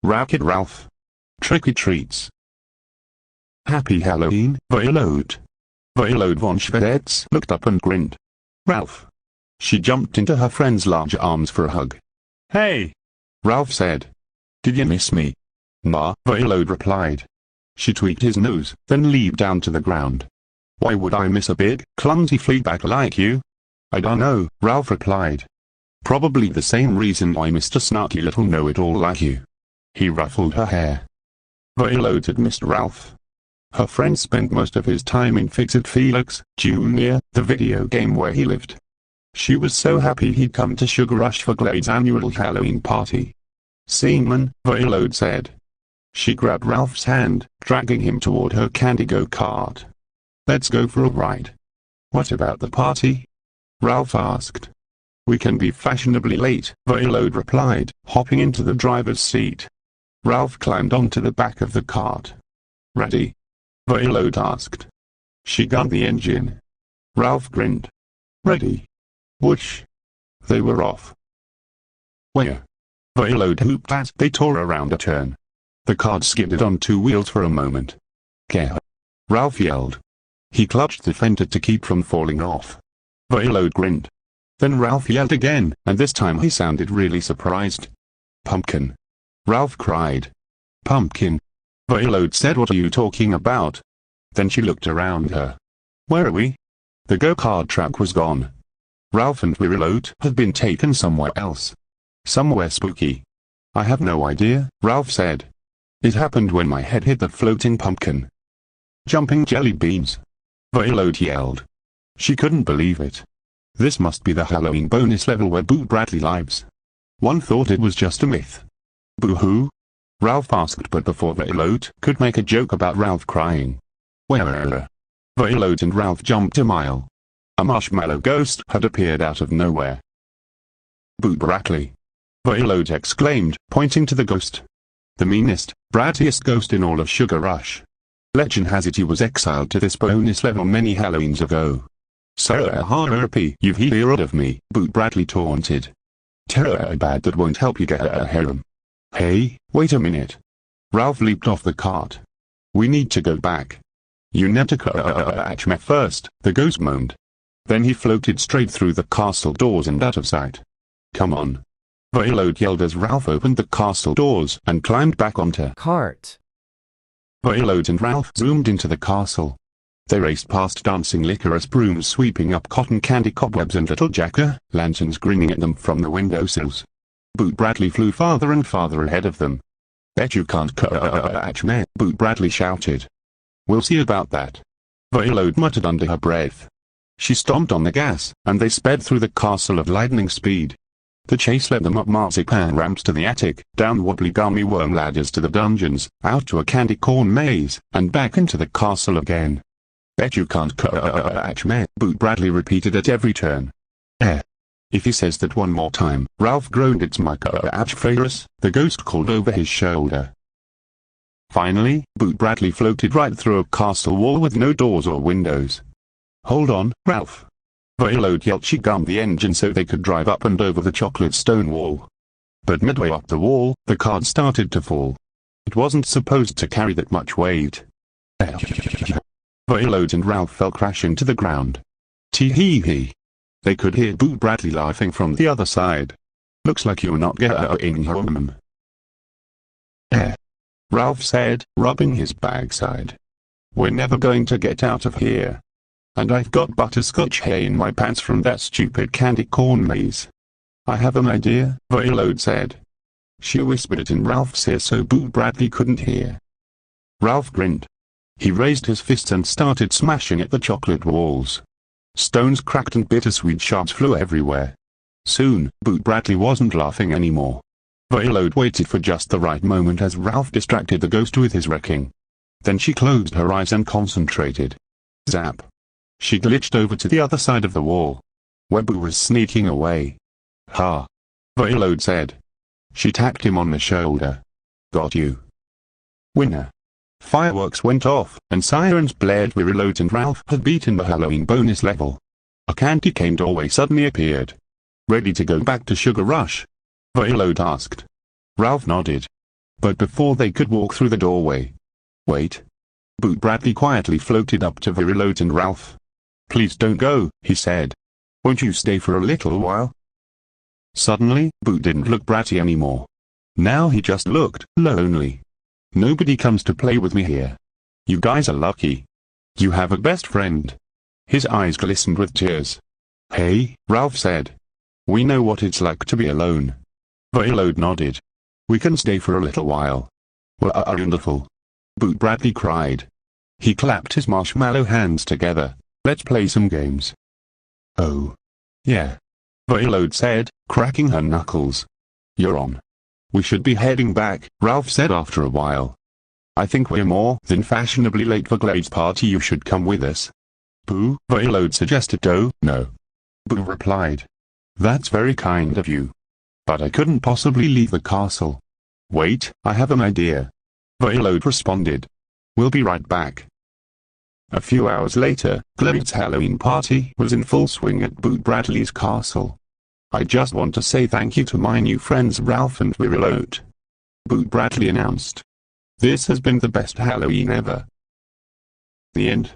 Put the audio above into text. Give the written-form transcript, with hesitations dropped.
Wreck-It Ralph. Tricky treats. Happy Halloween, Violet. Violet von Schvedetz looked up and grinned. Ralph. She jumped into her friend's large arms for a hug. Hey! Ralph said. Did you miss me? Nah, Violet replied. She tweaked his nose, then leaped down to the ground. Why would I miss a big, clumsy fleabag like you? I don't know, Ralph replied. Probably the same reason why Mr. Snarky Little Know-It-All like you. He ruffled her hair. Violet had missed Ralph. Her friend spent most of his time in Fix-It Felix, Jr., the video game where he lived. She was so happy he'd come to Sugar Rush for Glade's annual Halloween party. Seaman, Violet said. She grabbed Ralph's hand, dragging him toward her candy go-kart. Let's go for a ride. What about the party? Ralph asked. We can be fashionably late, Violet replied, hopping into the driver's seat. Ralph climbed onto the back of the cart. Ready? Violet asked. She gunned the engine. Ralph grinned. Ready. Whoosh. They were off. Where? Violet whooped as they tore around a turn. The cart skidded on two wheels for a moment. Gah! Ralph yelled. He clutched the fender to keep from falling off. Violet grinned. Then Ralph yelled again, and this time he sounded really surprised. Pumpkin! Ralph cried. Pumpkin! Violet said, what are you talking about? Then she looked around her. Where are we? The go-kart track was gone. Ralph and Violet had been taken somewhere else. Somewhere spooky. I have no idea, Ralph said. It happened when my head hit the floating pumpkin. Jumping jelly beans! Violet yelled. She couldn't believe it. This must be the Halloween bonus level where Boo Bradley lives. One thought it was just a myth. Boo-hoo? Ralph asked, but before Violet could make a joke about Ralph crying. Where? Violet and Ralph jumped a mile. A marshmallow ghost had appeared out of nowhere. Boo Bradley! Violet exclaimed, pointing to the ghost. The meanest, brattiest ghost in all of Sugar Rush. Legend has it he was exiled to this bonus level many Halloweens ago. So harpy, you've heard of me, Boo Bradley taunted. Terror bad that won't help you get a harem. Hey, wait a minute. Ralph leaped off the cart. We need to go back. You need to catch me first, the ghost moaned. Then he floated straight through the castle doors and out of sight. Come on. Violet yelled as Ralph opened the castle doors and climbed back onto cart. Violet and Ralph zoomed into the castle. They raced past dancing licorice brooms sweeping up cotton candy cobwebs and little jack-o'-lanterns grinning at them from the windowsills. Boo Bradley flew farther and farther ahead of them. Bet you can't catch me, Boo Bradley shouted. We'll see about that. Violet muttered under her breath. She stomped on the gas, and they sped through the castle at lightning speed. The chase led them up marzipan ramps to the attic, down wobbly gummy worm ladders to the dungeons, out to a candy corn maze, and back into the castle again. Bet you can't catch me, Boo Bradley repeated at every turn. If he says that one more time, Ralph groaned. It's my catchphrase, the ghost called over his shoulder. Finally, Boo Bradley floated right through a castle wall with no doors or windows. Hold on, Ralph! Violet yelled. She gummed the engine so they could drive up and over the chocolate stone wall. But midway up the wall, the cart started to fall. It wasn't supposed to carry that much weight. Violet and Ralph fell crashing to the ground. Tee-hee-hee. They could hear Boo Bradley laughing from the other side. Looks like you're not getting home. Ralph said, rubbing his backside. We're never going to get out of here. And I've got butterscotch hay in my pants from that stupid candy corn maze. I have an idea, Violet said. She whispered it in Ralph's ear so Boo Bradley couldn't hear. Ralph grinned. He raised his fist and started smashing at the chocolate walls. Stones cracked and bittersweet shards flew everywhere. Soon, Boo Bradley wasn't laughing anymore. Violet waited for just the right moment as Ralph distracted the ghost with his wrecking. Then she closed her eyes and concentrated. Zap. She glitched over to the other side of the wall. Where Boo was sneaking away. Ha! Violet said. She tapped him on the shoulder. Got you. Winner. Fireworks went off, and sirens blared. Violet and Ralph had beaten the Halloween bonus level. A candy cane doorway suddenly appeared. Ready to go back to Sugar Rush? Violet asked. Ralph nodded. But before they could walk through the doorway. Wait. Boot Bradley quietly floated up to Verilote and Ralph. Please don't go, he said. Won't you stay for a little while? Suddenly, Boot didn't look bratty anymore. Now he just looked lonely. Nobody comes to play with me here. You guys are lucky. You have a best friend. His eyes glistened with tears. Hey, Ralph said. We know what it's like to be alone. Verilote nodded. We can stay for a little while. Wonderful. Boot Bradley cried. He clapped his marshmallow hands together. Let's play some games. Oh. Yeah. Verilote said, cracking her knuckles. You're on. We should be heading back, Ralph said after a while. I think we're more than fashionably late for Glade's party. You should come with us. Boo, Verilote suggested. Oh, no. Boo replied. That's very kind of you. But I couldn't possibly leave the castle. Wait, I have an idea. Verilote responded. We'll be right back. A few hours later, Glade's Halloween party was in full swing at Boot Bradley's castle. I just want to say thank you to my new friends Ralph and Verilote. Boot Bradley announced. This has been the best Halloween ever. The end.